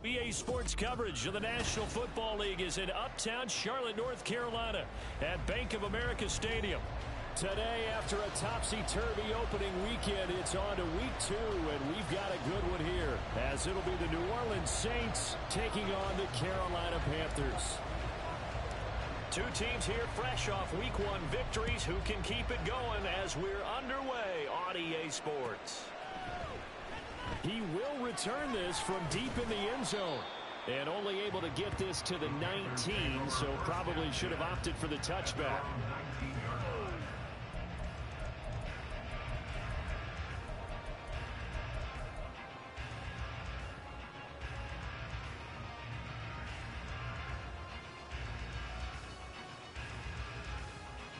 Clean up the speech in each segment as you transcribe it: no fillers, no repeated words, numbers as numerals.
EA Sports coverage of the National Football League is in uptown Charlotte, North Carolina at Bank of America Stadium. Today, after a topsy-turvy opening weekend, it's on to week 2, and we've got a good one here, as it'll be the New Orleans Saints taking on the Carolina Panthers. Two teams here fresh off week 1 victories. Who can keep it going as we're underway on EA Sports? He will return this from deep in the end zone. And only able to get this to the 19, so probably should have opted for the touchback.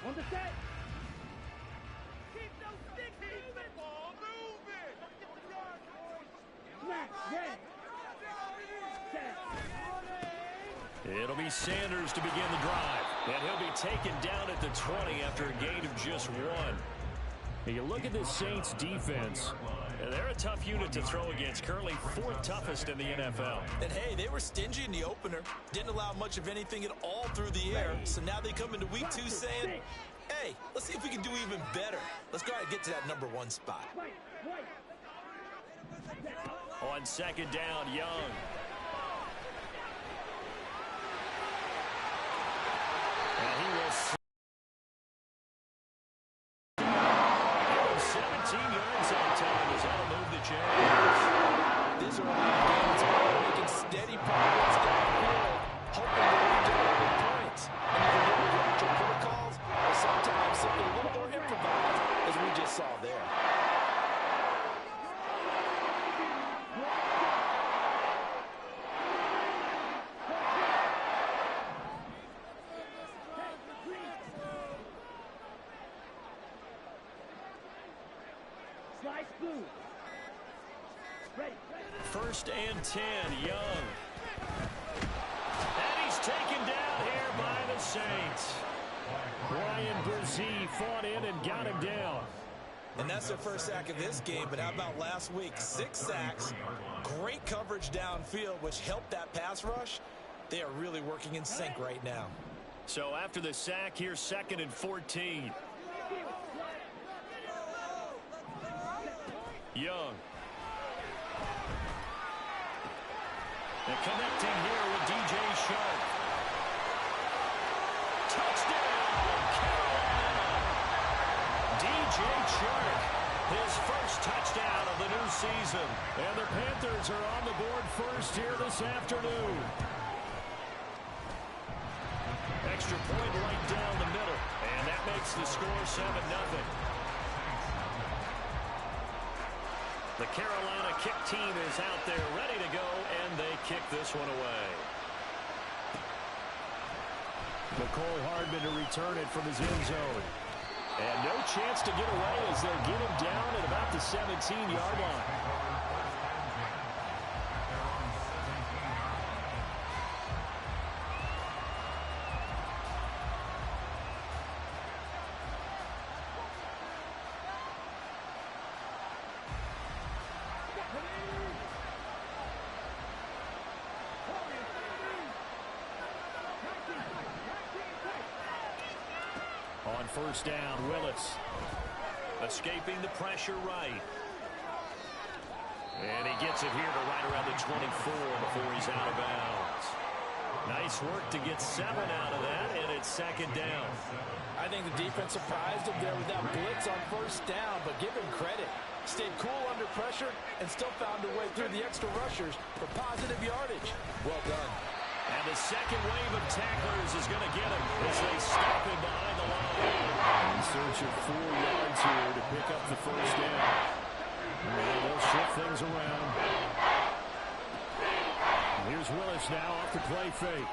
On the set. Keep those sticks moving. Ball moving. Smack. Ready. Set. It'll be Sanders to begin the drive. And he'll be taken down at the 20 after a gain of just 1. And you look at this Saints defense. They're a tough unit to throw against. Currently 4th toughest in the NFL. And hey, they were stingy in the opener. Didn't allow much of anything at all through the air. So now they come into week 2 saying, hey, let's see if we can do even better. Let's go ahead and get to that #1 spot. On 2nd down, Young. And he will 17 yards on time as that'll move the chains. This early in the game, it's about making steady progress downfield, hoping to lead to early points. And you can do it with your protocols, or sometimes something a little more improvised, as we just saw there. First and 10, Young. And he's taken down here by the Saints. Brian Brzee fought in and got him down. And that's their first sack of this game, but how about last week? 6 sacks, great coverage downfield, which helped that pass rush. They are really working in sync right now. So after the sack, here's 2nd and 14. Young. And connecting here with DJ Shark. Touchdown, Carolina! DJ Shark, his first touchdown of the new season. And the Panthers are on the board first here this afternoon. Extra point right down the middle. And that makes the score 7-0. The Carolina kick team is out there ready to go, and they kick this one away. McCole Hardman to return it from his end zone. And no chance to get away as they'll get him down at about the 17-yard line. On first down, Willis. Escaping the pressure right. And he gets it here to right around the 24 before he's out of bounds. Nice work to get 7 out of that, and it's 2nd down. I think the defense surprised him there with that blitz on first down, but give him credit. Stayed cool under pressure and still found a way through the extra rushers for positive yardage. Well done. And the second wave of tacklers is going to get him as they stop him behind the line. In search of 4 yards here to pick up the first down. And they'll shift things around. Here's Willis now off the play fake.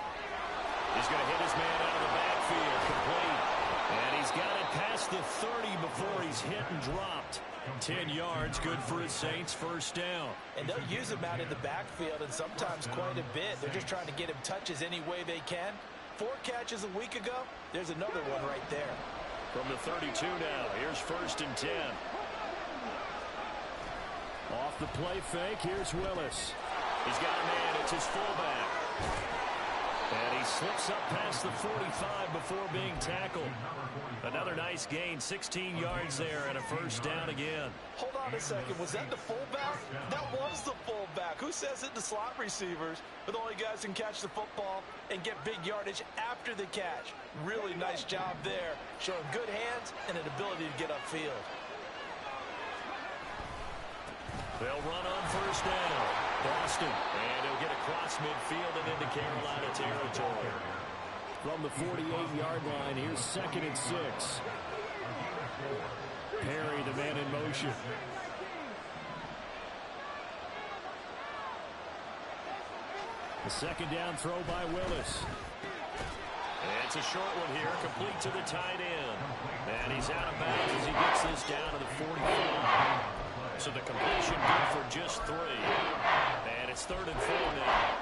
He's going to hit his man out of the backfield, complete. And he's got it past the 30 before he's hit and dropped. 10 yards, good for his Saints first down. And they'll use him out in the backfield, and sometimes quite a bit. They're just trying to get him touches any way they can. 4 catches a week ago. There's another one right there. From the 32 now, here's 1st and 10. Off the play fake, here's Willis. He's got a man. It's his fullback. And he slips up past the 45 before being tackled. Another nice gain, 16 yards there, and a first down again. Hold on a second. Was that the fullback? That was the fullback. Who says it? The slot receivers are the only guys who can catch the football and get big yardage after the catch. Really nice job there, showing good hands and an ability to get upfield. They'll run on first down. Boston, and he'll get across midfield and into Carolina territory. From the 48-yard line, here's 2nd and 6. Perry, the man in motion. The second down throw by Willis. It's a short one here, complete to the tight end. And he's out of bounds as he gets this down to the 45. So the completion good for just 3. And it's 3rd and 4 now.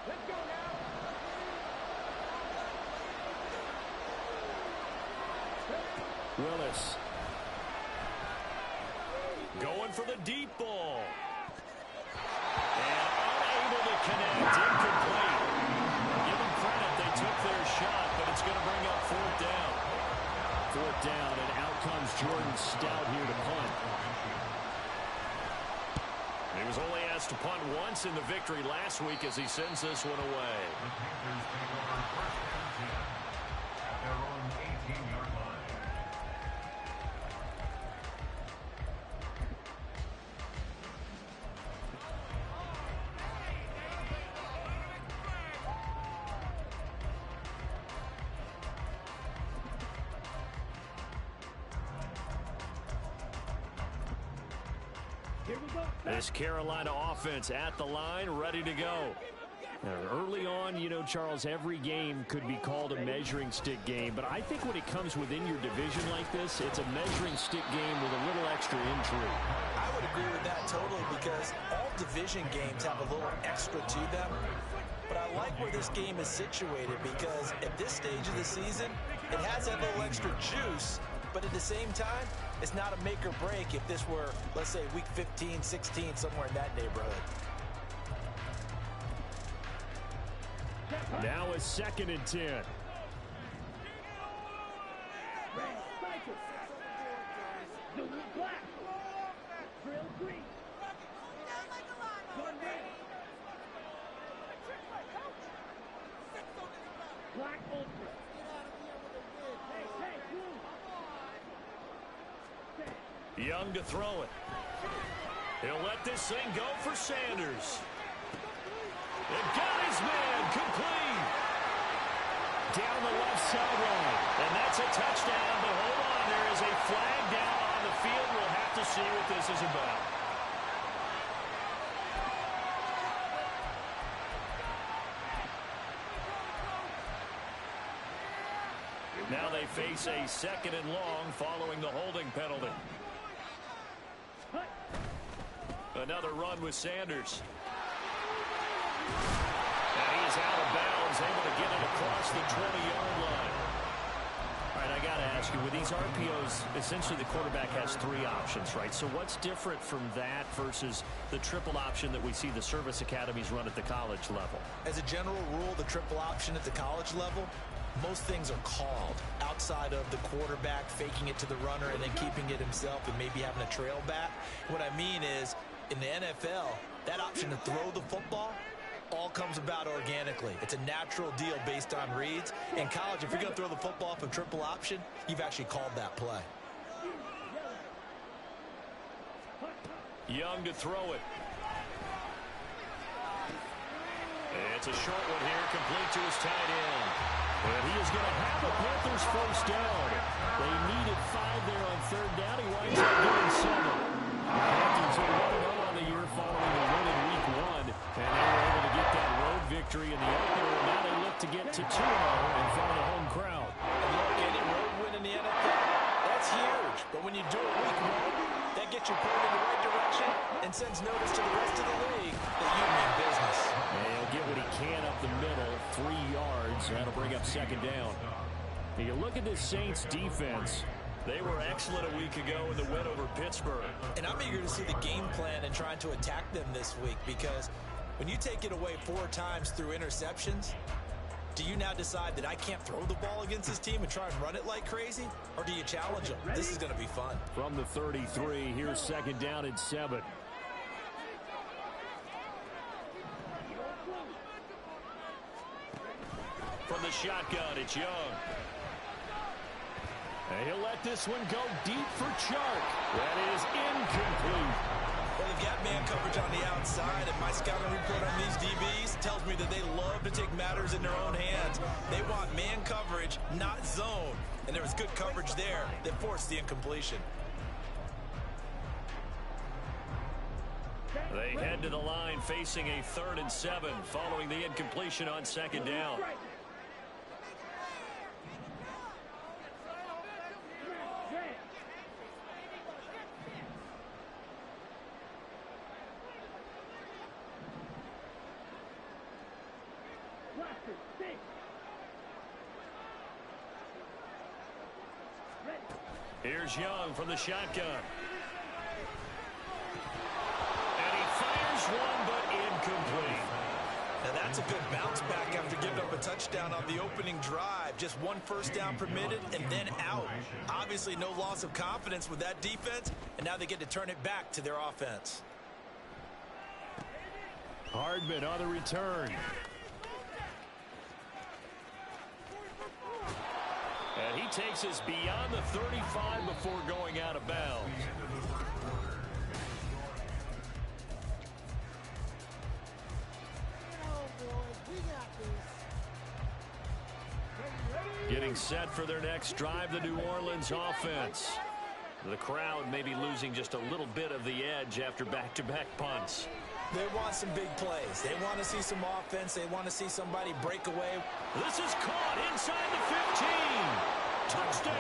Let's go now. Willis. Going for the deep ball. And unable to connect. Incomplete. Give them credit. They took their shot, but it's going to bring up 4th down. 4th down, and out comes Jordan Stout here to punt. He was only asked to punt once in the victory last week as he sends this one away. This Carolina offense at the line, ready to go. Early on, you know, Charles, every game could be called a measuring stick game, but I think when it comes within your division like this, it's a measuring stick game with a little extra intrigue. I would agree with that totally because all division games have a little extra to them. But I like where this game is situated because at this stage of the season, it has that little extra juice, but at the same time, it's not a make or break if this were, let's say, week 15, 16, somewhere in that neighborhood. Now it's 2nd and 10. Young to throw it. He'll let this thing go for Sanders. They've got his man complete. Down the left sideline. And that's a touchdown, but hold on. There is a flag down on the field. We'll have to see what this is about. Now they face a 2nd and long following the holding penalty. Another run with Sanders. And he is out of bounds, able to get it across the 20-yard line. All right, I got to ask you, with these RPOs, essentially the quarterback has 3 options, right? So what's different from that versus the triple option that we see the service academies run at the college level? As a general rule, the triple option at the college level, most things are called outside of the quarterback faking it to the runner and then keeping it himself and maybe having a trail back. What I mean is, in the NFL, that option to throw the football all comes about organically. It's a natural deal based on reads. In college, if you're going to throw the football off a triple option, you've actually called that play. Young to throw it. It's a short one here, complete to his tight end. And he is going to have the Panthers first down. They needed 5 there on 3rd down. He winds up getting 7. The Panthers are 1-0 on the year following the win in week 1. And they were able to get that road victory in the opener. And now they look to get to 2-0 in front of the home crowd. And look, any road win in the NFL, that's huge. But when you do it week 1, that gets you pointed in the right direction and sends notice to the rest of the league that you mean business. And he'll get what he can up the middle, 3 yards. That'll bring up 2nd down. You look at this Saints defense. They were excellent a week ago in the win over Pittsburgh. And I'm eager to see the game plan and trying to attack them this week, because when you take it away 4 times through interceptions, do you now decide that I can't throw the ball against this team and try and run it like crazy? Or do you challenge them? This is going to be fun. From the 33, here's 2nd down and 7. From the shotgun, it's Young. And he'll let this one go deep for Chark. That is incomplete. Well, they've got man coverage on the outside, and my scouting report on these DBs tells me that they love to take matters in their own hands. They want man coverage, not zone. And there was good coverage there that forced the incompletion. They head to the line facing a 3rd and 7 following the incompletion on 2nd down. Here's Young from the shotgun. And he fires one, but incomplete. Now that's a good bounce back after giving up a touchdown on the opening drive. Just 1 first down permitted and then out. Obviously no loss of confidence with that defense, and now they get to turn it back to their offense. Hardman on the return. And he takes us beyond the 35 before going out of bounds. Getting set for their next drive, the New Orleans offense. The crowd may be losing just a little bit of the edge after back-to-back punts. They want some big plays. They want to see some offense. They want to see somebody break away. This is caught inside the 15. Touchdown.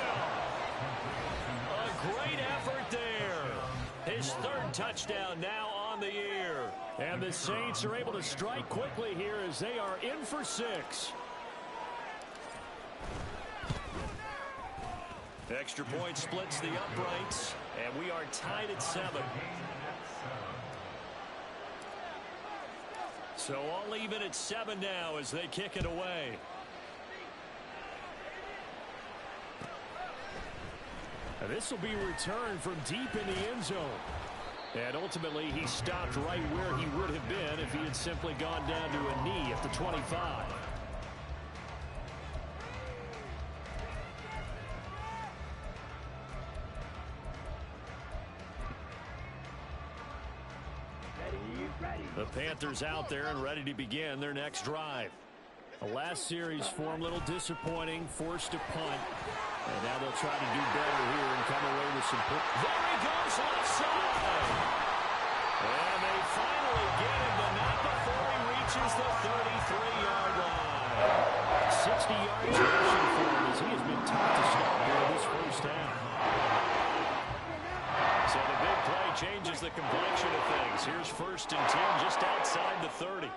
A great effort there. His 3rd touchdown now on the year. And the Saints are able to strike quickly here as they are in for 6. Extra point splits the uprights, and we are tied at 7. So all even at 7 now as they kick it away. And this will be returned from deep in the end zone. And ultimately he stopped right where he would have been if he had simply gone down to a knee at the 25. The Panthers out there and ready to begin their next drive. The last series for them a little disappointing, forced a punt. And now they'll try to do better here and come away with some points. There he goes left side. And they finally get him, but not before he reaches the 33-yard line. 60 yards rushing for him as he has been tough to stop here this first half. So the big play changes the complexion of things. Here's 1st and 10 just outside the 30.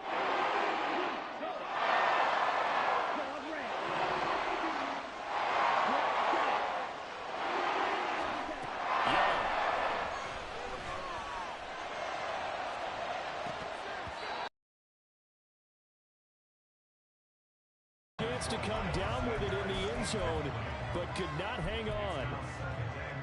Chance to come down with it in the end zone, but could not hang on.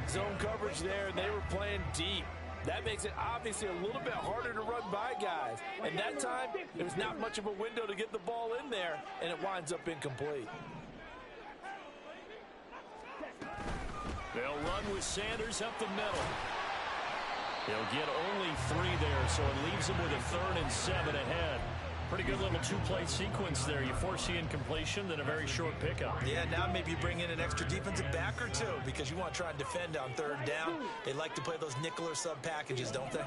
Zone coverage there, and they were playing deep. That makes it obviously a little bit harder to run by guys. And that time, there's not much of a window to get the ball in there, and it winds up incomplete. They'll run with Sanders up the middle. They'll get only 3 there, so it leaves them with a 3rd and 7 ahead. Pretty good little 2-play sequence there. You force the incompletion, then a very short pickup. Yeah, now maybe you bring in an extra defensive back or 2 because you want to try and defend on 3rd down. They like to play those nickel or sub packages, don't they?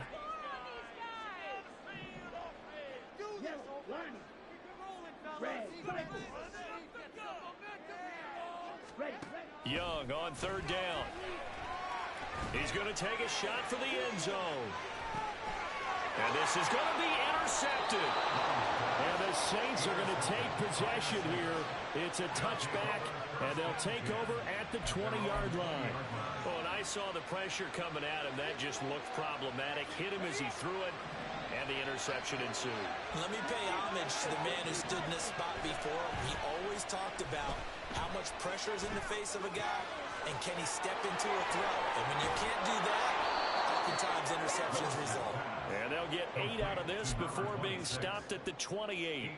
Young on 3rd down. He's going to take a shot for the end zone. And this is going to be intercepted. And the Saints are going to take possession here. It's a touchback, and they'll take over at the 20-yard line. Oh, and I saw the pressure coming at him. That just looked problematic. Hit him as he threw it, and the interception ensued. Let me pay homage to the man who stood in this spot before. He always talked about how much pressure is in the face of a guy, and can he step into a throw. And when you can't do that, oftentimes interceptions result. And they'll get 8 out of this before being stopped at the 28.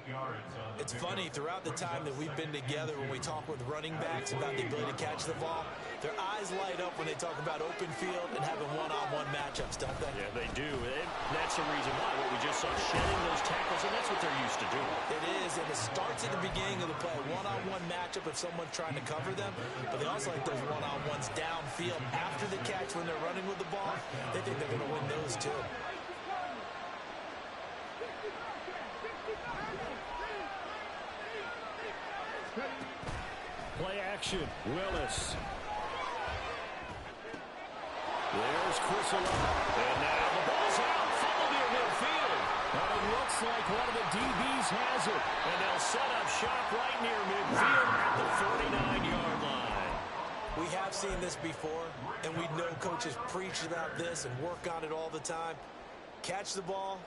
It's funny, throughout the time that we've been together, when we talk with running backs about the ability to catch the ball, their eyes light up when they talk about open field and having one-on-one matchups, don't they? Yeah, they do. And that's the reason why. What we just saw, shedding those tackles, and that's what they're used to doing. It is, and it starts at the beginning of the play. One-on-one matchup if someone's trying to cover them, but they also like those one-on-ones downfield after the catch when they're running with the ball. They think they're going to win those too. Play action. Willis. There's Crisolo. And now the ball's out. Funneled near midfield. And it looks like one of the DBs has it. And they'll set up shop right near midfield at the 49-yard line. We have seen this before, and we know coaches preach about this and work on it all the time. Catch the ball.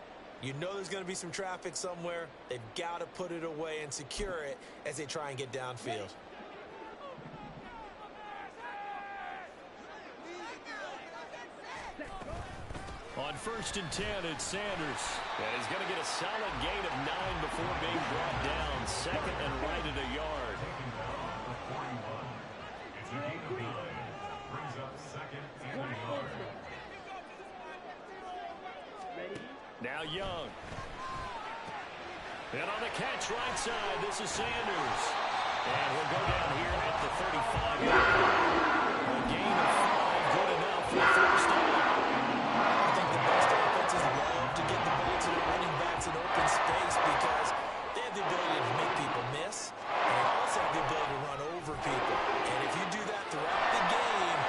You know there's going to be some traffic somewhere. They've got to put it away and secure it as they try and get downfield. On 1st and 10, it's Sanders. And he's going to get a solid gain of 9 before being brought down. Second and right at a yard. Now Young. And on the catch right side, this is Sanders. And we'll go down here at the 35-yard line. A gain of 5, good enough for the first down. I think the best offenses love to get the ball to the running backs in open space because they have the ability to make people miss, and they also have the ability to run over people. And if you do that throughout the game,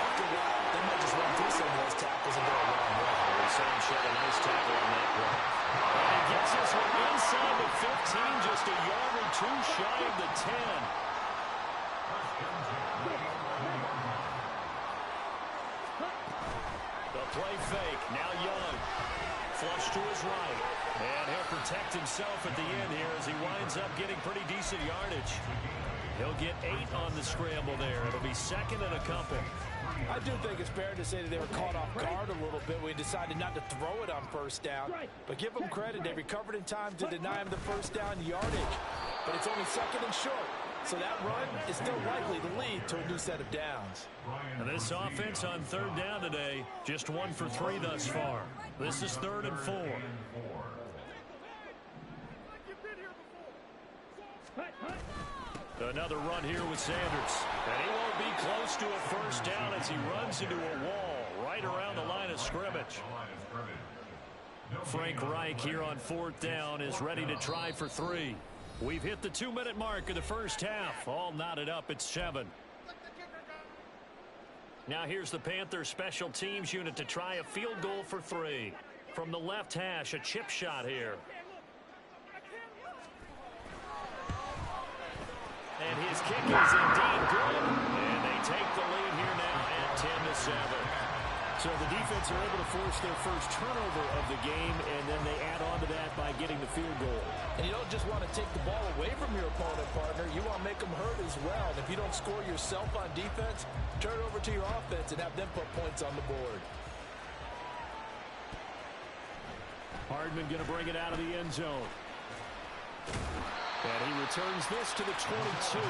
after a while, they might just run through some of those tackles and go a long way. We saw him shed a nice tackle on that play. And he gets this one inside the 15, just a yard or 2 shy of the 10. Play fake. Now Young. Flush to his right. And he'll protect himself at the end here as he winds up getting pretty decent yardage. He'll get 8 on the scramble there. It'll be second and a couple. I do think it's fair to say that they were caught off guard a little bit. We decided not to throw it on first down. But give them credit. They recovered in time to deny him the first down yardage. But it's only second and short. So that run is still likely to lead to a new set of downs. And this offense on 3rd down today, just 1 for 3 thus far. This is 3rd and 4. Another run here with Sanders. And he won't be close to a first down as he runs into a wall right around the line of scrimmage. Frank Reich here on 4th down is ready to try for 3. We've hit the 2-minute mark of the first half. All knotted up at 7. Now here's the Panthers special teams unit to try a field goal for 3. From the left hash, a chip shot here. And his kick is indeed good. And they take the lead here now at 10-7. So the defense are able to force their first turnover of the game, and then they add on to that by getting the field goal. And you don't just want to take the ball away from your opponent, partner. You want to make them hurt as well. And if you don't score yourself on defense, turn it over to your offense and have them put points on the board. Hardman going to bring it out of the end zone. And he returns this to the 22.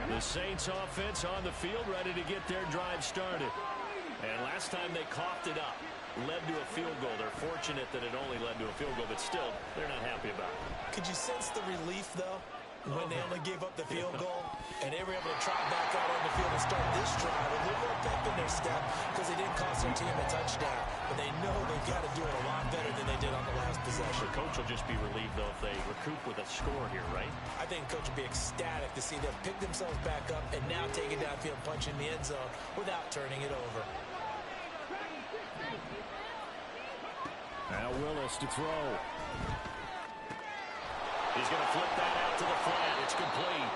The Saints offense on the field ready to get their drive started. And last time they coughed it up, led to a field goal. They're fortunate that it only led to a field goal, but still, they're not happy about it. Could you sense the relief, though, when they only gave up the field goal and they were able to trot back out on the field and start this drive with a little more pep in their step because they didn't cost their team a touchdown. but they know they've got to do it a lot better than they did on the last possession. The coach will just be relieved, though, if they recoup with a score here, right? I think the coach will be ecstatic to see them pick themselves back up and now take it downfield, punch in the end zone without turning it over. Now Willis to throw. He's going to flip that out to the flat. It's complete.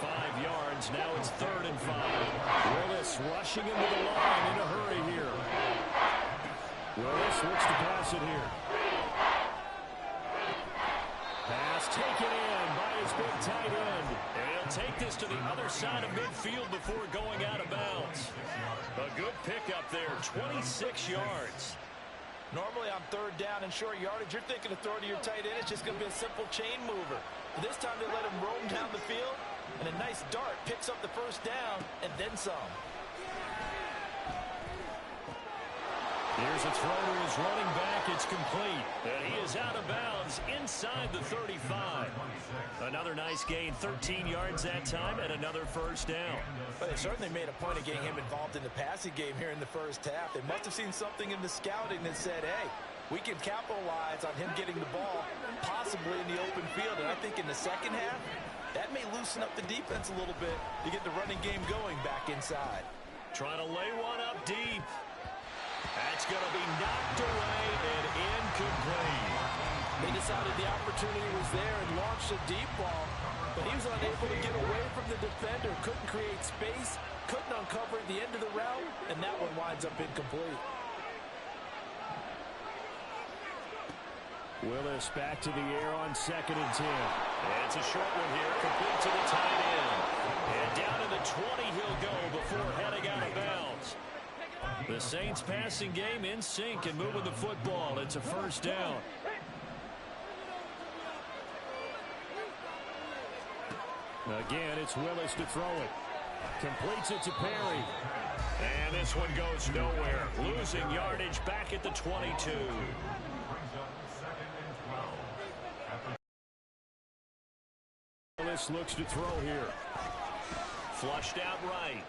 5 yards. Now it's 3rd and 5. Willis rushing into the line in a hurry here. Willis looks to pass it here. Pass taken in by his big tight end. And he'll take this to the other side of midfield before going out of bounds. A good pickup there, 26 yards. Normally on 3rd down and short yardage, you're thinking of throwing to your tight end. It's just going to be a simple chain mover. But this time they let him roam down the field, and a nice dart picks up the 1st down and then some. Here's a throw to his running back. It's complete. And he is out of bounds inside the 35. Another nice gain, 13 yards that time, and another 1st down. But they certainly made a point of getting him involved in the passing game here in the 1st half. They must have seen something in the scouting that said, hey, we can capitalize on him getting the ball, possibly in the open field. And I think in the 2nd half, that may loosen up the defense a little bit to get the running game going back inside. Trying to lay one up deep. That's going to be knocked away and incomplete. They decided the opportunity was there and launched a deep ball, but he was unable to get away from the defender, couldn't create space, couldn't uncover the end of the route, and that one winds up incomplete. Willis back to the air on 2nd and 10. And it's a short one here, complete to the tight end. And down to the 20 he'll go before heading out of bounds. The Saints passing game in sync and moving the football. It's a 1st down. Again, it's Willis to throw it. Completes it to Perry. And this one goes nowhere. Losing yardage back at the 22. Willis looks to throw here. Flushed out right.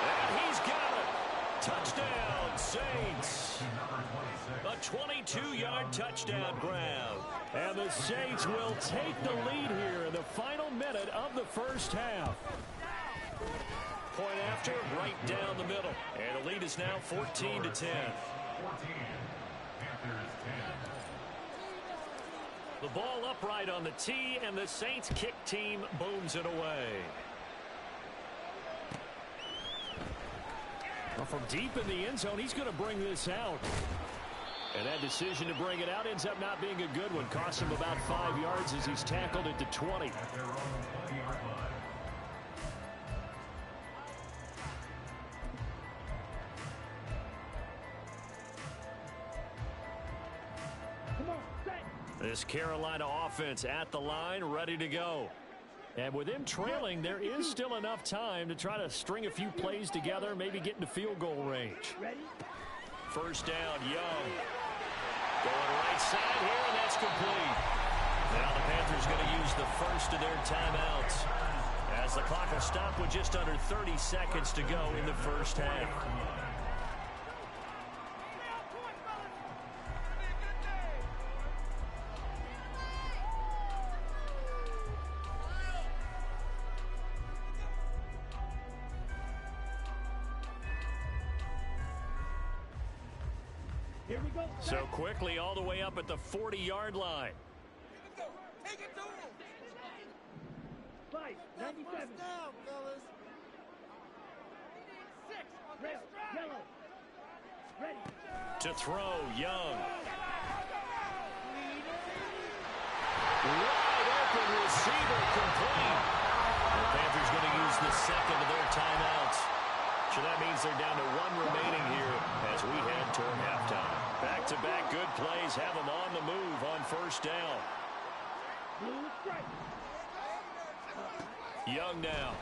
And he's got it. Touchdown, Saints. A 22-yard touchdown grab. And the Saints will take the lead here in the final minute of the 1st half. Point after, right down the middle. And the lead is now 14-10. The ball upright on the tee, and the Saints kick team booms it away. Well, from deep in the end zone, he's going to bring this out. And that decision to bring it out ends up not being a good one. Costs him about 5 yards as he's tackled at the 20. This Carolina offense at the line, ready to go. And with them trailing, there is still enough time to try to string a few plays together, maybe get into field goal range. 1st down, Young. Going right side here, and that's complete. Now the Panthers going to use the 1st of their timeouts as the clock will stop with just under 30 seconds to go in the 1st half. So quickly all the way up at the 40-yard line. Take it to him. Fight, 97. Down, fellas. 6 on red, yellow. Ready. To throw, Young. Wide open receiver, complete. The Panthers going to use the 2nd of their timeouts. So that means they're down to 1 remaining here as we head toward halftime. Back-to-back good plays have them on the move on 1st down. Young now.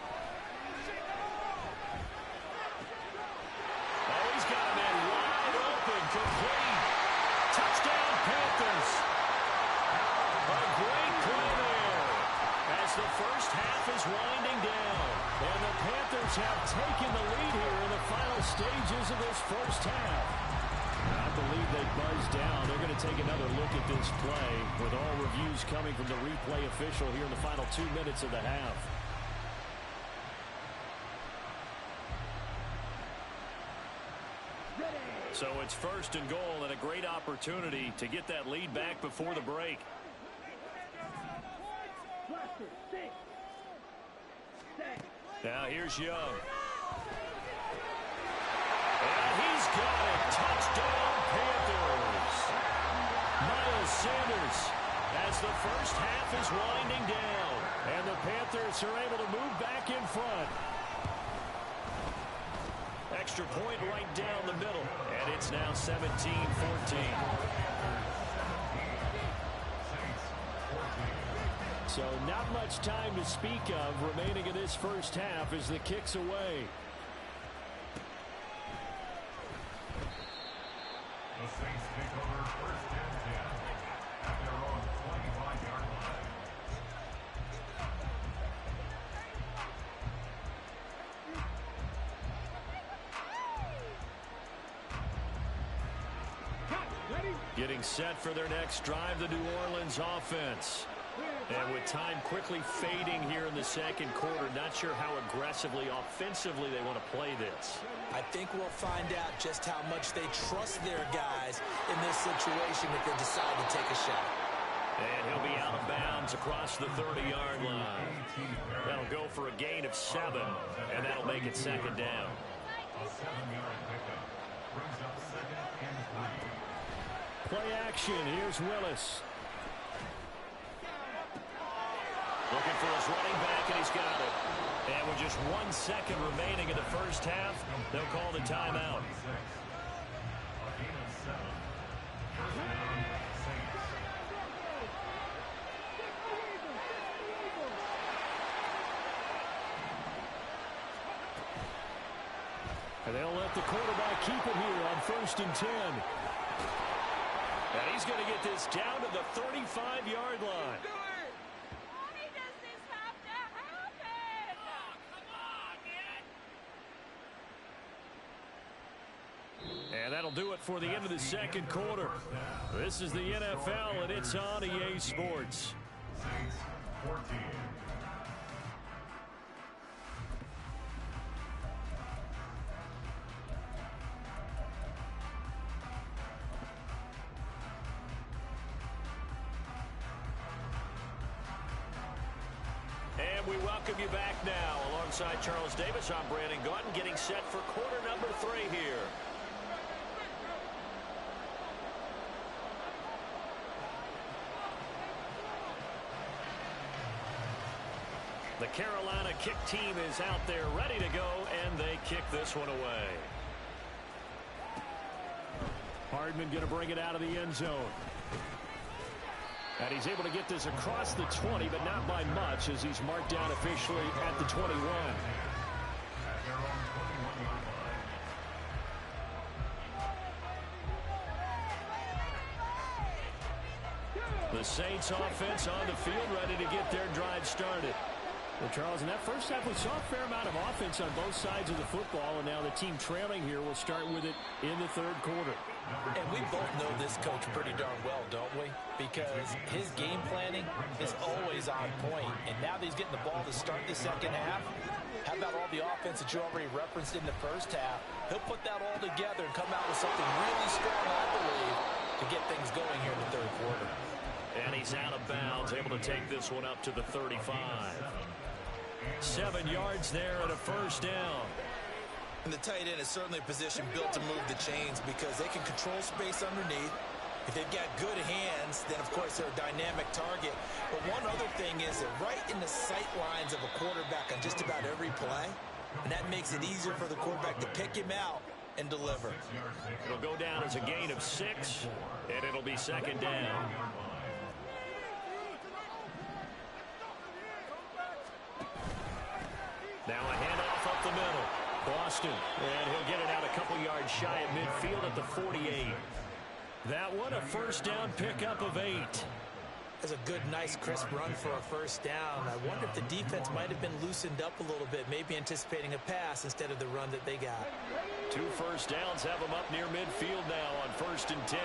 Oh, he's got a man wide open, complete. Touchdown, Panthers. A great play there as the 1st half is winding down. And the Panthers have taken the lead here in the final final stages of this first half. I believe they buzzed down. They're going to take another look at this play with all reviews coming from the replay official here in the final 2 minutes of the half. So it's first and goal and a great opportunity to get that lead back before the break. Now here's Young. And he's got it. Touchdown, Panthers. Miles Sanders as the first half is winding down. And the Panthers are able to move back in front. Extra point right down the middle. And it's now 17-14. So not much time to speak of remaining in this first half as the kick's away. The Saints take over first and 10 at their own 25-yard line. Getting set for their next drive, the New Orleans offense. And with time quickly fading here in the second quarter, not sure how aggressively, offensively they want to play this. I think we'll find out just how much they trust their guys in this situation if they decide to take a shot. And he'll be out of bounds across the 30-yard line. That'll go for a gain of 7, and that'll make it second down. A 7-yard pickup brings up second and 3. Play action. Here's Willis. Looking for his running back, and he's got it. And with just 1 second remaining in the first half, they'll call the timeout. A gain of 7. First down, Saints. And they'll let the quarterback keep it here on first and 10. And he's going to get this down to the 35-yard line. And that'll do it for the end of the second quarter. This is the NFL, and it's on EA Sports. Saints 14. And we welcome you back now. Alongside Charles Davis, I'm Brandon Gaudin, getting set for quarter number 3 here. The Carolina kick team is out there ready to go, and they kick this one away. Hardman going to bring it out of the end zone. And he's able to get this across the 20, but not by much, as he's marked down officially at the 21. At their own 21-yard line. The Saints offense on the field, ready to get their drive started. Well, Charles, in that first half, we saw a fair amount of offense on both sides of the football, and now the team trailing here will start with it in the third quarter. And we both know this coach pretty darn well, don't we? Because his game planning is always on point. And now that he's getting the ball to start the second half, how about all the offense that you already referenced in the first half? He'll put that all together and come out with something really strong, I believe, to get things going here in the third quarter. And he's out of bounds, able to take this one up to the 35. 7 yards there and a first down. And the tight end is certainly a position built to move the chains because they can control space underneath. If they've got good hands, then of course they're a dynamic target. But one other thing is they're right in the sight lines of a quarterback on just about every play. And that makes it easier for the quarterback to pick him out and deliver. It'll go down as a gain of 6, and it'll be second down. Now a handoff up the middle. Boston, and he'll get it out a couple yards shy of midfield at the 48. That one, a first down pickup of 8. That's a good, nice, crisp run for a first down. I wonder if the defense might have been loosened up a little bit, maybe anticipating a pass instead of the run that they got. 2 first downs have them up near midfield now on 1st and 10.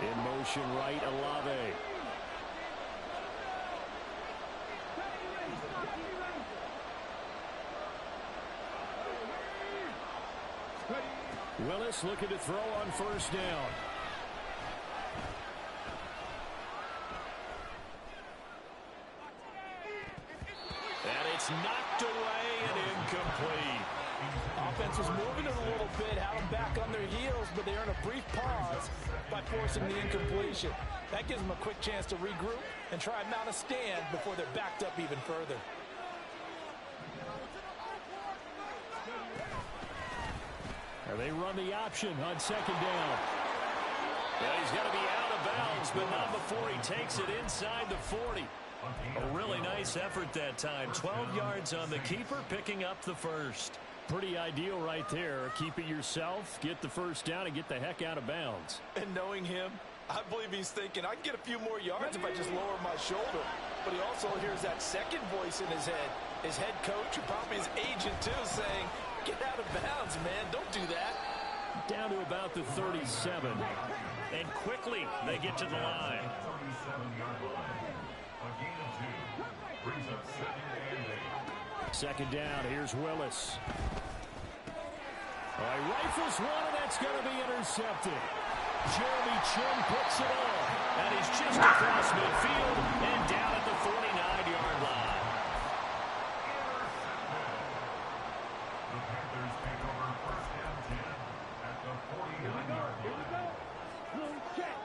In motion right, Olave. Willis looking to throw on 1st down. And it's knocked away and incomplete. Offense was moving it a little bit, had them back on their heels, but they earned a brief pause by forcing the incompletion. That gives them a quick chance to regroup and try and mount a stand before they're backed up even further. And they run the option on 2nd down. Yeah, he's got to be out of bounds, but not before he takes it inside the 40. A really nice effort that time. 12 yards on the keeper, picking up the first. Pretty ideal right there. Keep it yourself, get the first down, and get the heck out of bounds. And knowing him, I believe he's thinking, I can get a few more yards if I just lower my shoulder. But he also hears that second voice in his head. His head coach, and probably his agent too, saying, get out of bounds, man. Don't do that. Down to about the 37. And quickly, they get to the line. 37-yard line. A gain of 2. Brings up 2nd and 8. 2nd down, here's Willis. He rifles one, and that's going to be intercepted. Jeremy Chin puts it on, and he's just across midfield and down at the 49-yard line. The Panthers take over 1st and 10 at the 49-yard line. Blue check.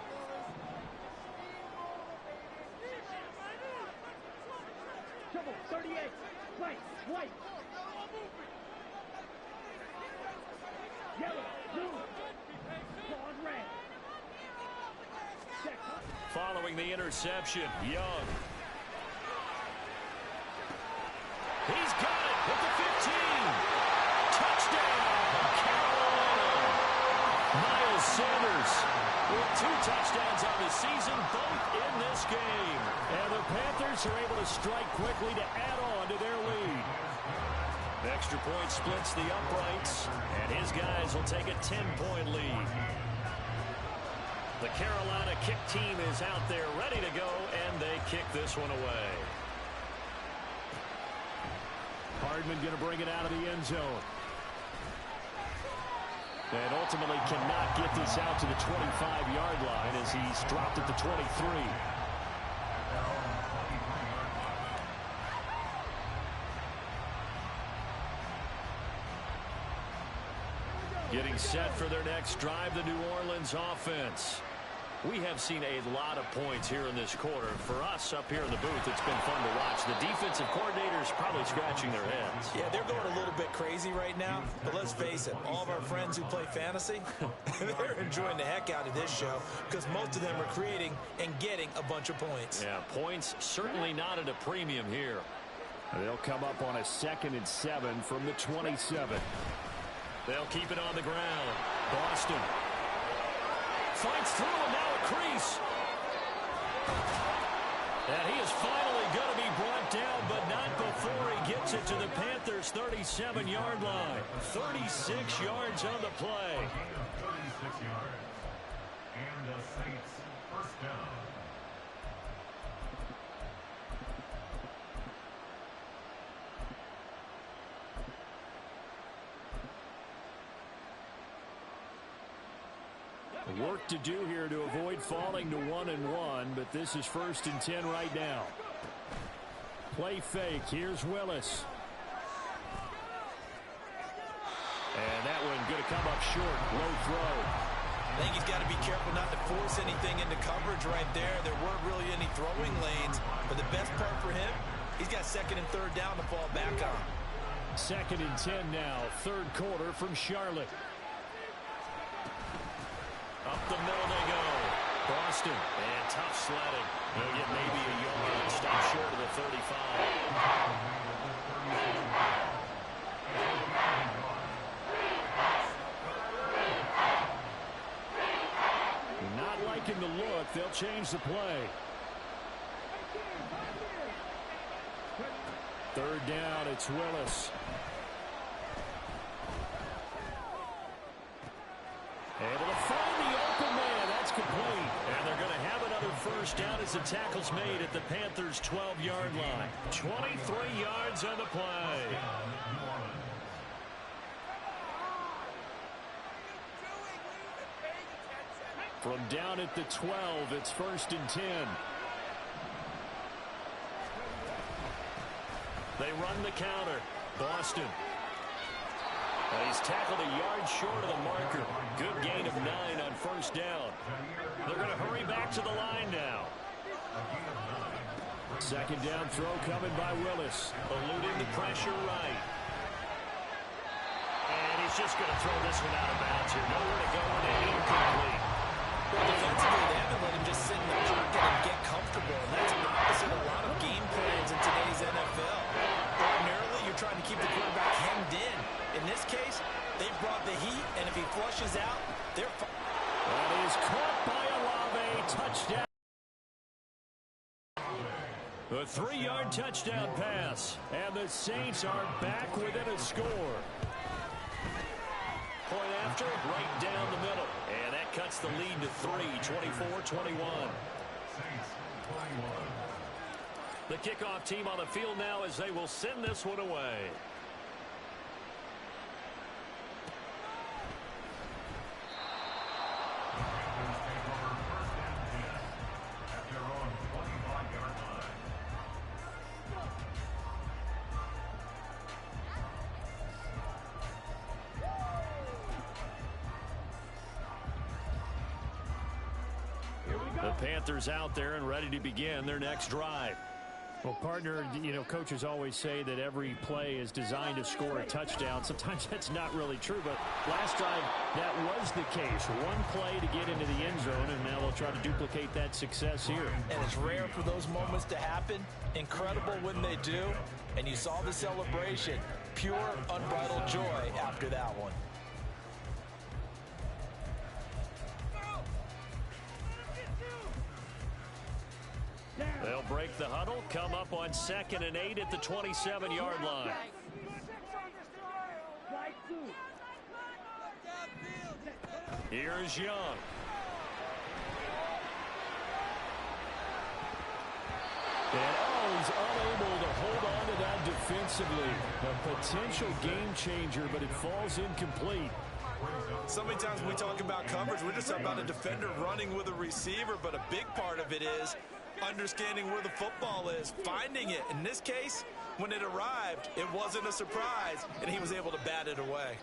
Trouble, 38. Right, white. Yellow, blue. Gone red. Check. Following the interception, Young. He's got it at the 15. Touchdown, Carolina. Miles Sanders with 2 touchdowns on the season, both in this game. And the Panthers are able to strike quickly to add on to their lead. Extra point splits the uprights, and his guys will take a 10-point lead. The Carolina kick team is out there ready to go, and they kick this one away. Hardman going to bring it out of the end zone. And ultimately cannot get this out to the 25-yard line as he's dropped at the 23. Getting set for their next drive, the New Orleans offense. We have seen a lot of points here in this quarter. For us up here in the booth, it's been fun to watch. The defensive coordinators probably scratching their heads. Yeah, they're going a little bit crazy right now, but let's face it, all of our friends who play fantasy, they're enjoying the heck out of this show because most of them are creating and getting a bunch of points. Yeah, points certainly not at a premium here. They'll come up on a 2nd and 7 from the 27. They'll keep it on the ground. Boston fights through, and now a crease. And he is finally going to be brought down, but not before he gets it to the Panthers' 37-yard line. 36 yards on the play. A gain of 36 yards. And the Saints 1st down. Work to do here to avoid falling to 1-1, but this is 1st and 10 right now. Play fake. Here's Willis. And that one going to come up short. Low throw. I think he's got to be careful not to force anything into coverage right there. There weren't really any throwing lanes, but the best part for him, he's got 2nd and 3rd down to fall back on. 2nd and 10 now. 3rd quarter from Charlotte. Up the middle they go. Boston, and tough sledding. He'll get maybe a yard. Stop short of the 35. Not like taking the look. They'll change the play. Third down, it's Willis. Able to find the open man. That's complete. And they're going to have another first down as the tackle's made at the Panthers' 12-yard line. 23 yards on the play. From down at the 12, it's 1st and 10. They run the counter. Boston. He's tackled a yard short of the marker. Good gain of 9 on first down. They're going to hurry back to the line now. Second down throw coming by Willis. Eluding the pressure right. And he's just going to throw this one out of bounds here. Nowhere to go and incomplete. Well, defensively, they haven't let him just sit in the pocket and get comfortable. And that's opposite a lot of game plans in today's NFL. Ordinarily, you're trying to keep the quarterback hemmed in. In this case, they brought the heat, and if he flushes out, they're fine. That is caught by Olave. Touchdown. A 3-yard touchdown pass. And the Saints are back within a score. Point after, right down the middle. And that cuts the lead to 3, 24-21. The kickoff team on the field now as they will send this one away. The Panthers out there and ready to begin their next drive. Well, partner, you know, coaches always say that every play is designed to score a touchdown. Sometimes that's not really true, but last drive, that was the case. One play to get into the end zone, and now they'll try to duplicate that success here. And it's rare for those moments to happen. Incredible when they do. And you saw the celebration. Pure, unbridled joy after that one. They'll break the huddle, come up on 2nd and 8 at the 27-yard line. Here's Young. And he's unable to hold on to that defensively. A potential game changer, but it falls incomplete. So many times when we talk about coverage, we're just about a defender running with a receiver, but a big part of it is understanding where the football is, finding it. In this case, when it arrived, it wasn't a surprise, and he was able to bat it away.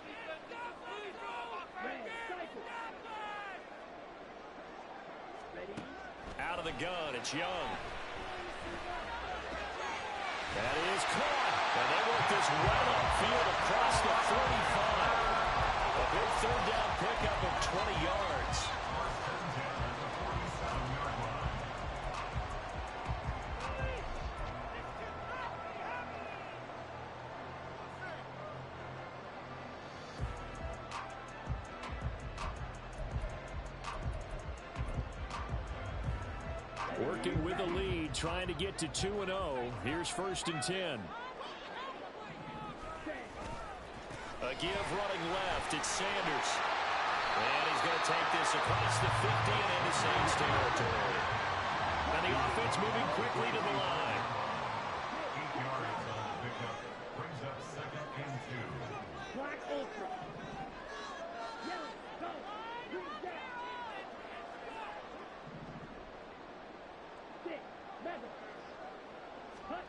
Out of the gun, it's Young. That is caught. And they work this right upfield across the 45. A big third down pickup of 20 yards. Working with the lead, trying to get to 2-0. Here's 1st and 10. A give running left. It's Sanders. And he's going to take this across the 50 and into Saints territory. And the offense moving quickly to the line. 8 yards on the pickup. Brings up 2nd and 2. Black ultra. Yellow, go. Green down. 6, metal. Cut.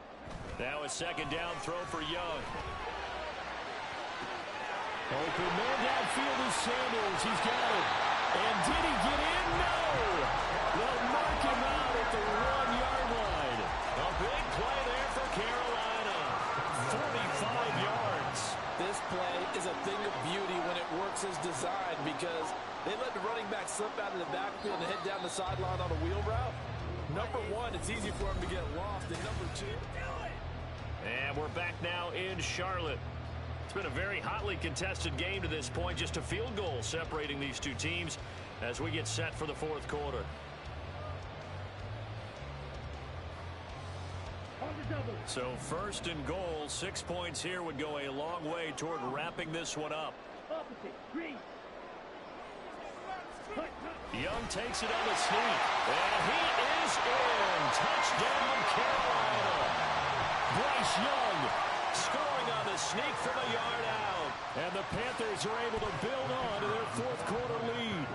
Now a 2nd down throw for Young. Open man downfield is Sanders. He's got it. And did he get in? No. They'll mark him out at the 1-yard line. A big play there for Carolina. 45 yards. This play is a thing of beauty when it works as designed because they let the running back slip out of the backfield and head down the sideline on a wheel route. Number one, it's easy for him to get lost. And number two. And we're back now in Charlotte. It's been a very hotly contested game to this point. Just a field goal separating these two teams as we get set for the 4th quarter. So first and goal, 6 points here would go a long way toward wrapping this one up. Opposite. Green. Young takes it on the sneak. And he is in. Touchdown, Carolina. Bryce Young scoring on the sneak from a yard out. And the Panthers are able to build on to their fourth quarter lead.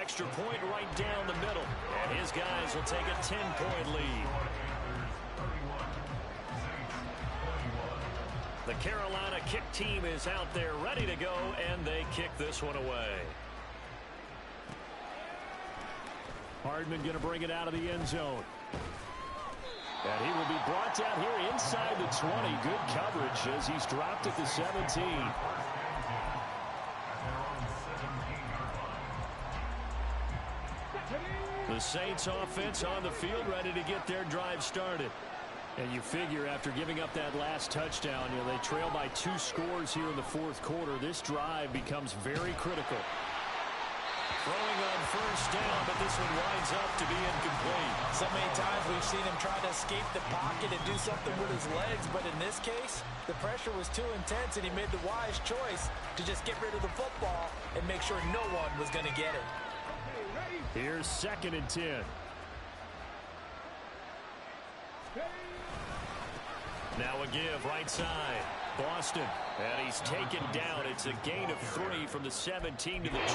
Extra point right down the middle. And his guys will take a 10-point lead. The Carolina kick team is out there ready to go, and they kick this one away. Hardman going to bring it out of the end zone. And he will be brought down here inside the 20. Good coverage as he's dropped at the 17. The Saints offense on the field ready to get their drive started. And you figure after giving up that last touchdown, they trail by 2 scores here in the fourth quarter. This drive becomes very critical. Throwing on first down, but this one winds up to be incomplete. So many times we've seen him try to escape the pocket and do something with his legs, but in this case, the pressure was too intense and he made the wise choice to just get rid of the football and make sure no one was going to get it. Here's 2nd and 10. Now a give right side. Boston. And he's taken down. It's a gain of 3 from the 17 to the 20.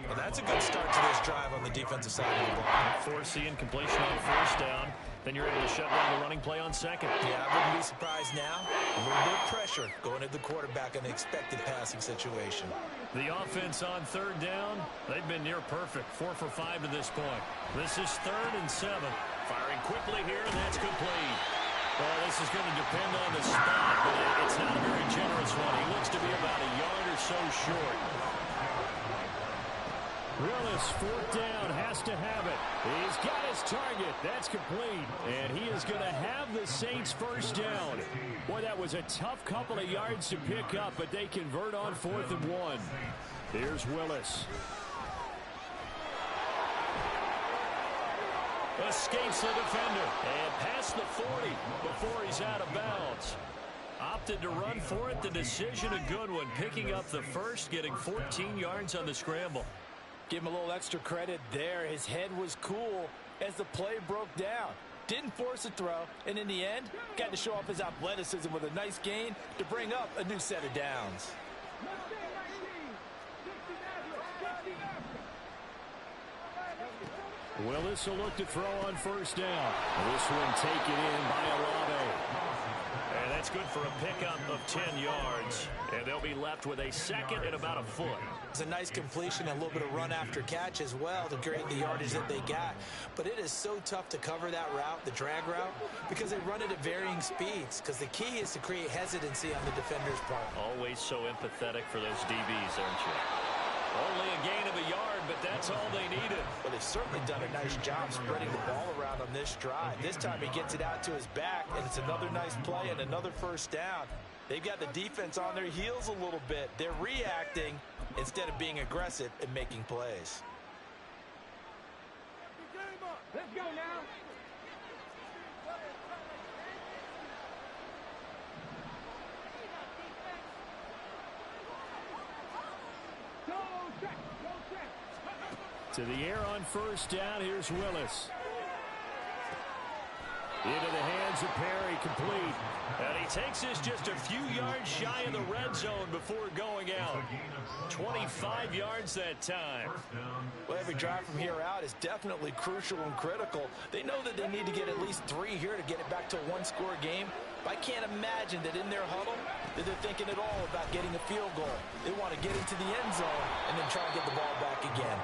Well, that's a good start to this drive on the defensive side of the ball. Force the incompletion on first down. Then you're able to shut down the running play on second. Yeah, I wouldn't be surprised now. A little bit of pressure going at the quarterback in the expected passing situation. The offense on 3rd down, they've been near perfect. 4 for 5 to this point. This is 3rd and 7. Firing quickly here, and that's complete. Well, this is going to depend on the spot, but it's not a very generous one. He looks to be about a yard or so short. Willis, 4th down, has to have it. He's got his target. That's complete. And he is going to have the Saints first down. Boy, that was a tough couple of yards to pick up, but they convert on 4th and 1. Here's Willis. Escapes the defender and past the 40 before he's out of bounds. Opted to run for it. The decision a good one. Picking up the first, getting 14 yards on the scramble. Give him a little extra credit there. His head was cool as the play broke down. Didn't force a throw, and in the end, got to show off his athleticism with a nice gain to bring up a new set of downs. Willis will look to throw on first down. This one taken in by Olave. And that's good for a pickup of 10 yards. And they'll be left with a 2nd and about a foot. It's a nice completion and a little bit of run after catch as well to create the yardage that they got. But it is so tough to cover that route, the drag route, because they run it at varying speeds. Because the key is to create hesitancy on the defender's part. Always so empathetic for those DBs, aren't you? Only a gain of a yard, but that's all they needed. Well, they've certainly done a nice job spreading the ball around on this drive. This time he gets it out to his back, and it's another nice play and another first down. They've got the defense on their heels a little bit. They're reacting instead of being aggressive and making plays. Let's go now. To the air on first down, here's Willis. Into the hands of Perry, complete. And he takes this just a few yards shy of the red zone before going out. 25 yards that time. Well, every drive from here out is definitely crucial and critical. They know that they need to get at least 3 here to get it back to a one-score game. But I can't imagine that in their huddle that they're thinking at all about getting a field goal. They want to get into the end zone and then try and get the ball back again.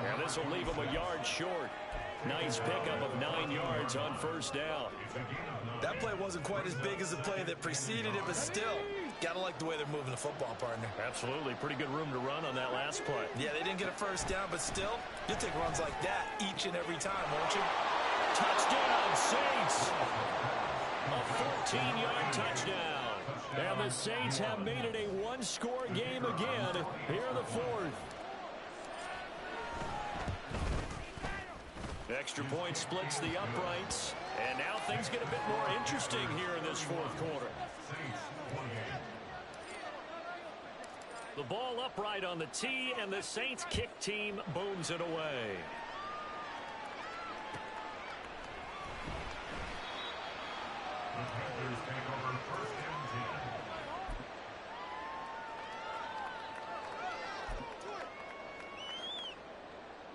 And this will leave them a yard short. Nice pickup of 9 yards on first down. That play wasn't quite as big as the play that preceded it, but still, gotta like the way they're moving the football, partner. Absolutely. Pretty good room to run on that last play. Yeah, they didn't get a first down, but still, you'll take runs like that each and every time, won't you? Touchdown, Saints! A 14-yard touchdown. And the Saints have made it a one-score game again here in the fourth. Extra point splits the uprights. And now things get a bit more interesting here in this fourth quarter. The ball upright on the tee, and the Saints kick team booms it away. The Panthers take over first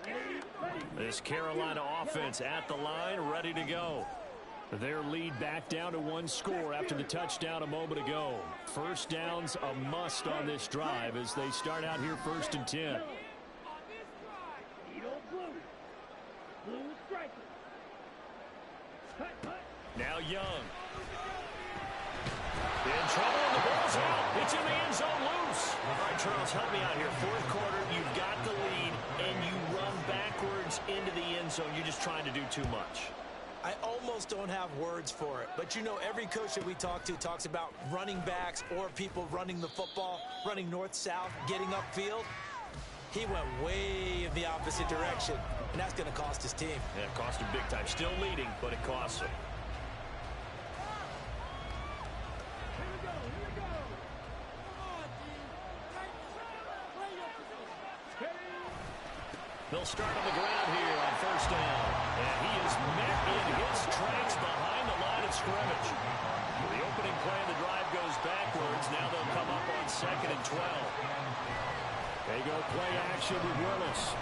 and 10. This Carolina offense at the line, ready to go. Their lead back down to one score after the touchdown a moment ago. First down's a must on this drive as they start out here first and 10. Now Young. In trouble, and the ball's out. It's in the end zone loose. All right, Charles, help me out here. Fourth quarter, you've got the lead, and you run backwards into the end zone. You're just trying to do too much. I almost don't have words for it, but you know every coach that we talk to talks about running backs or people running the football, running north-south, getting upfield. He went way in the opposite direction, and that's going to cost his team. Yeah, it cost him big time. Still leading, but it costs him. They'll start on the ground here on first down. And he is met in his tracks behind the line of scrimmage. The opening play of the drive goes backwards. Now they'll come up on 2nd and 12. They go play action with Willis.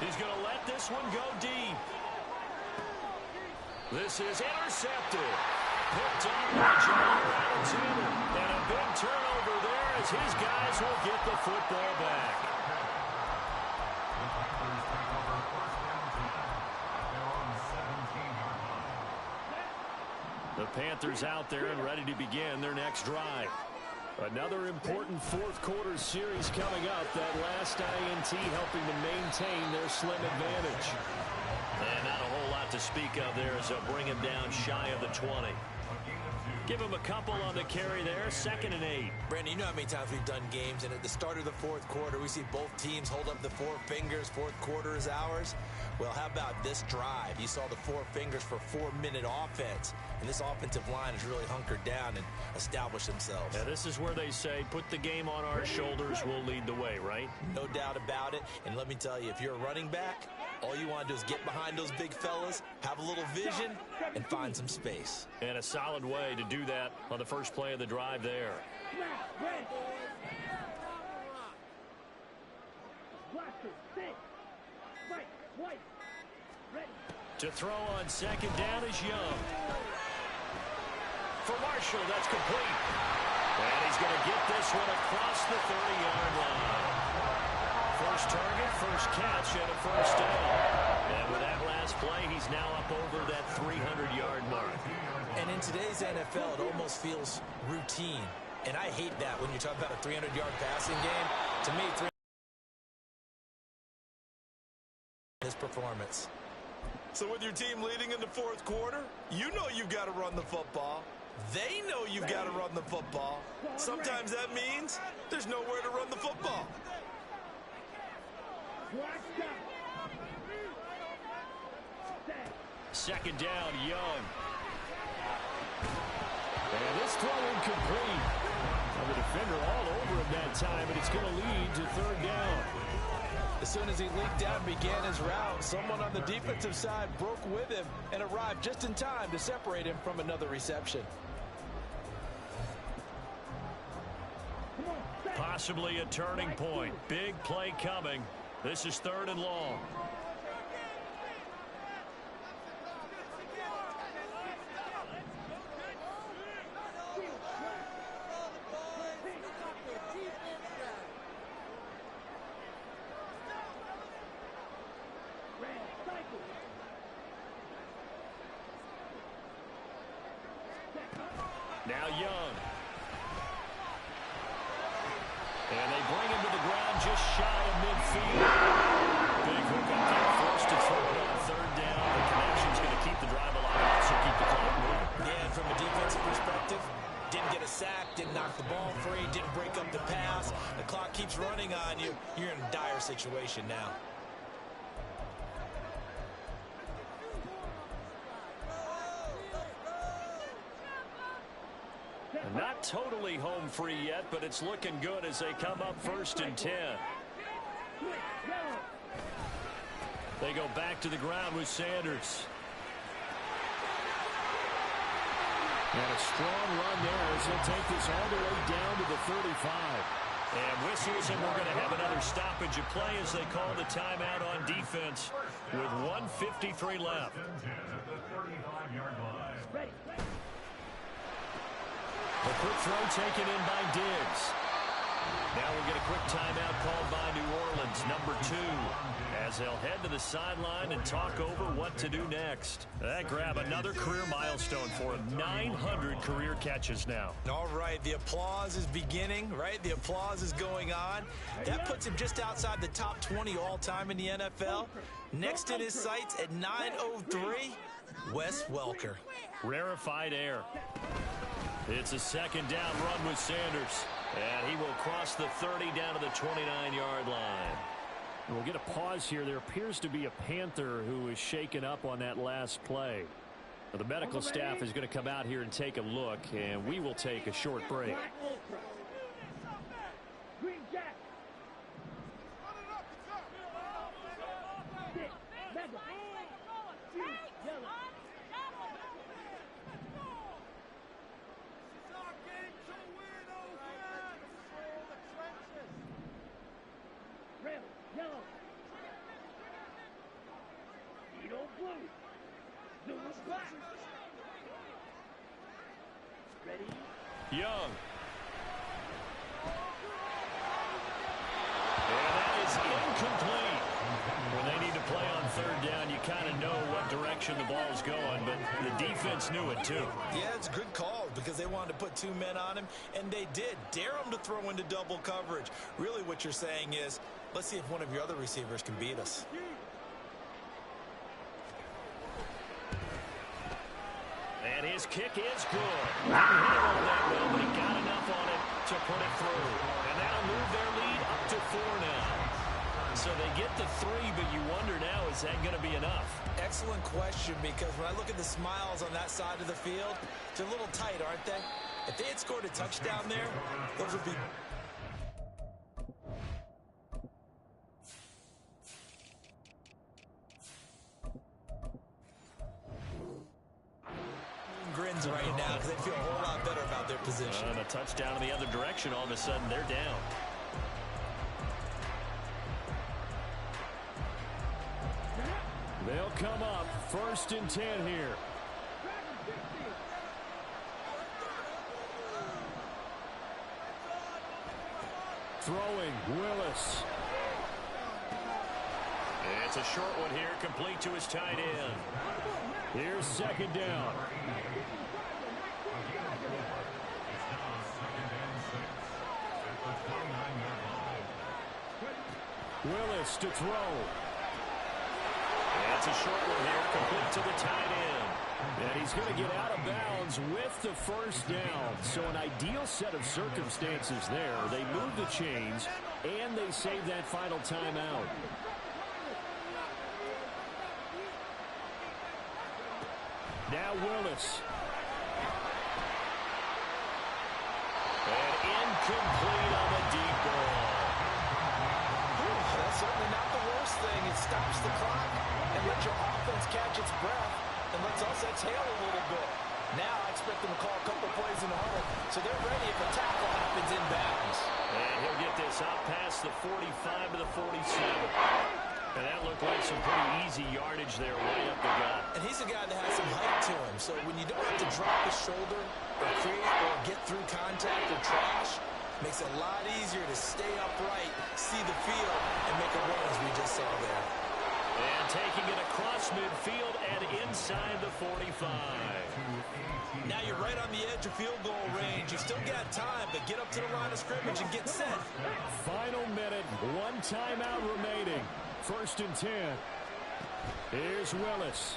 He's going to let this one go deep. This is intercepted. Picked up by Jair Alexander. And a big turnover there as his guys will get the football back. The Panthers out there and ready to begin their next drive. Another important fourth quarter series coming up. That last INT helping to maintain their slim advantage. And not a whole lot to speak of there as they'll bring him down shy of the 20. Give him a couple on the carry there. 2nd and 8. Brandon, you know how many times we've done games, and at the start of the fourth quarter, we see both teams hold up the four fingers. Fourth quarter is ours. Well, how about this drive? You saw the four fingers for 4-minute offense, and this offensive line has really hunkered down and established themselves. Yeah, this is where they say, put the game on our shoulders, we'll lead the way, right? No doubt about it. And let me tell you, if you're a running back, all you want to do is get behind those big fellas, have a little vision, and find some space. And a solid way to do that on the first play of the drive there. To throw on 2nd down is Young. For Marshall, that's complete. And he's going to get this one across the 30-yard line. First target, first catch, and a first down. And with that last play, he's now up over that 300-yard mark. And in today's NFL, it almost feels routine. And I hate that when you talk about a 300-yard passing game. To me, this performance. So with your team leading in the fourth quarter, you know you've got to run the football. They know you've got to run the football. Sometimes that means there's nowhere to run the football. Second down, Young. And this throw incomplete. Well, the defender all over him that time, but it's going to lead to 3rd down. As soon as he leaked out and began his route, someone on the defensive side broke with him and arrived just in time to separate him from another reception. Possibly a turning point. Big play coming. This is 3rd and long. Now Young. And they bring him to the ground just shy of midfield. Big hook up there, forced to throw it on 3rd down. The connection's going to keep the drive alive, so keep the clock moving. Yeah, and from a defensive perspective, didn't get a sack, didn't knock the ball free, didn't break up the pass. The clock keeps running on you. You're in a dire situation now. Not totally home free yet, but it's looking good as they come up 1st and 10. They go back to the ground with Sanders. And a strong run there as he'll take this all the way down to the 35. And whistles, and we're going to have another stoppage of play as they call the timeout on defense with 1:53 left. A quick throw taken in by Diggs. Now we'll get a quick timeout called by New Orleans, number 2, as they'll head to the sideline and talk over what to do next. That grab another career milestone for him. 900 career catches now. All right, the applause is beginning, right? The applause is going on. That puts him just outside the top 20 all-time in the NFL. Next in his sights at 903, Wes Welker. Rarefied air. It's a 2nd down run with Sanders. And he will cross the 30 down to the 29-yard line. We'll get a pause here. There appears to be a Panther who is shaken up on that last play. Now, the medical staff is going to come out here and take a look, and we will take a short break. Young. And that is incomplete. When they need to play on 3rd down, you kind of know what direction the ball's going, but the defense knew it too. Yeah, it's a good call because they wanted to put 2 men on him, and they did. Dare him to throw into double coverage. Really what you're saying is, let's see if one of your other receivers can beat us. And his kick is good. He hit it all that well, but he got enough on it to put it through. And that'll move their lead up to 4 now. So they get the 3, but you wonder now, is that going to be enough? Excellent question, because when I look at the smiles on that side of the field, they're a little tight, aren't they? If they had scored a touchdown there, those would be... grins right now because they feel a whole lot better about their position. And a touchdown in the other direction, all of a sudden they're down. They'll come up 1st and 10 here. Throwing, Willis. It's a short one here, complete to his tight end. Here's 2nd down. Willis to throw. That's a short one here, complete to the tight end. And he's going to get out of bounds with the 1st down. So an ideal set of circumstances there. They move the chains, and they save that final timeout. Now Willis. And incomplete on the deep ball. That's certainly not the worst thing. It stops the clock and lets your offense catch its breath and lets us exhale a little bit. Now I expect them to call a couple plays in the huddle, so they're ready if a tackle happens in bounds. And he'll get this out past the 45 to the 47. And that looked like some pretty easy yardage there right up the gut. And he's a guy that has some height to him, so when you don't have to drop his shoulder or create or get through contact or trash, makes it a lot easier to stay upright, see the field, and make a run as we just saw there. And taking it across midfield and inside the 45. Now you're right on the edge of field goal range. You still got time, but get up to the line of scrimmage and get set. Final minute, 1 timeout remaining. 1st and 10. Here's Willis.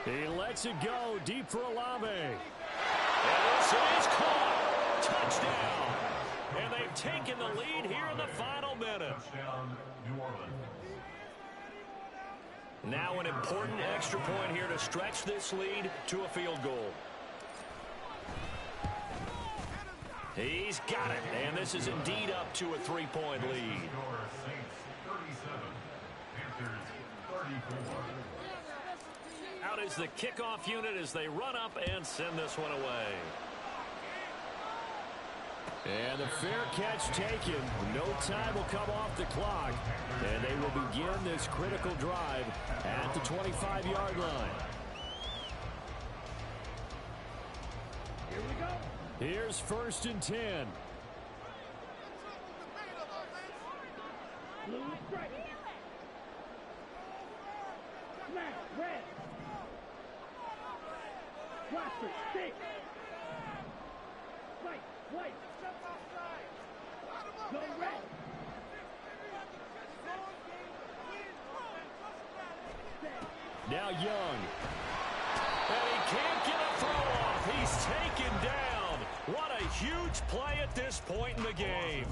He lets it go deep for Olave. And this This is caught. Touchdown. And they've taken the lead here in the final minute. Touchdown, New Orleans. Now an important extra point here to stretch this lead to a field goal. He's got it, and this is indeed up to a 3-point lead. Score Saints 37, Panthers 34. Out is the kickoff unit as they run up and send this one away. And the fair catch taken. No time will come off the clock. And they will begin this critical drive at the 25-yard line. Here we go. Here's 1st and 10. Blue strike. Smash, red. Blaster, stick. White, white. Go red. Now Young. And he can't get a throw off. He's taken down. What a huge play at this point in the game.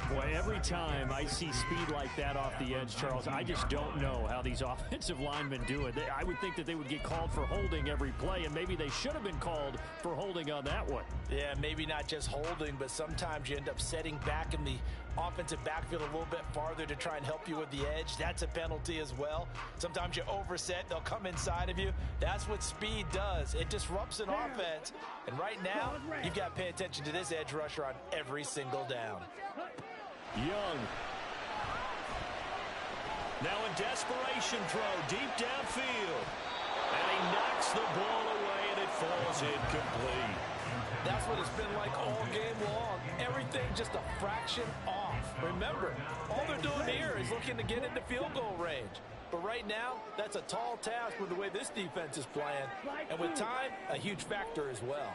Boy, every time I see speed like that off the edge, Charles, I just don't know how these offensive linemen do it. I would think that they would get called for holding every play, and maybe they should have been called for holding on that one. Yeah, maybe not just holding, but sometimes you end up setting back in the offensive backfield a little bit farther to try and help you with the edge. That's a penalty as well. Sometimes you overset, they'll come inside of you. That's what speed does. It disrupts an offense. And right now, you've got to pay attention to this edge rusher on every single down. Young. Now a desperation throw deep downfield. And he knocks the ball away, and it falls incomplete. That's what it's been like all game long. Everything just a fraction off. Remember, all they're doing here is looking to get into field goal range. But right now, that's a tall task with the way this defense is playing. And with time, a huge factor as well.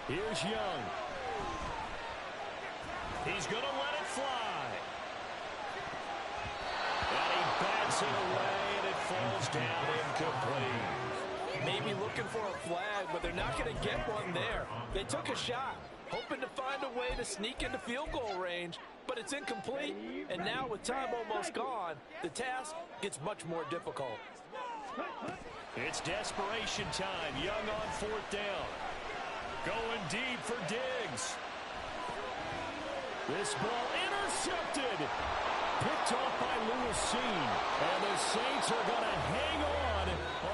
Here's Young. He's going to let it fly. And he bats it away, and it falls down incomplete. Maybe looking for a flag, but they're not going to get one there. They took a shot, hoping to find a way to sneak into field goal range, but it's incomplete. And now with time almost gone, the task gets much more difficult. It's desperation time. Young on 4th down. Going deep for Diggs. This ball intercepted. Picked off by Lewis Cine. And the Saints are going to hang on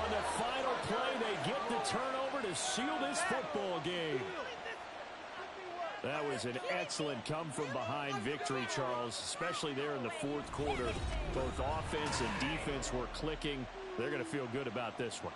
the final play. They get the turnover to seal this football game. That was an excellent come-from-behind victory, Charles, especially there in the 4th quarter. Both offense and defense were clicking. They're going to feel good about this one.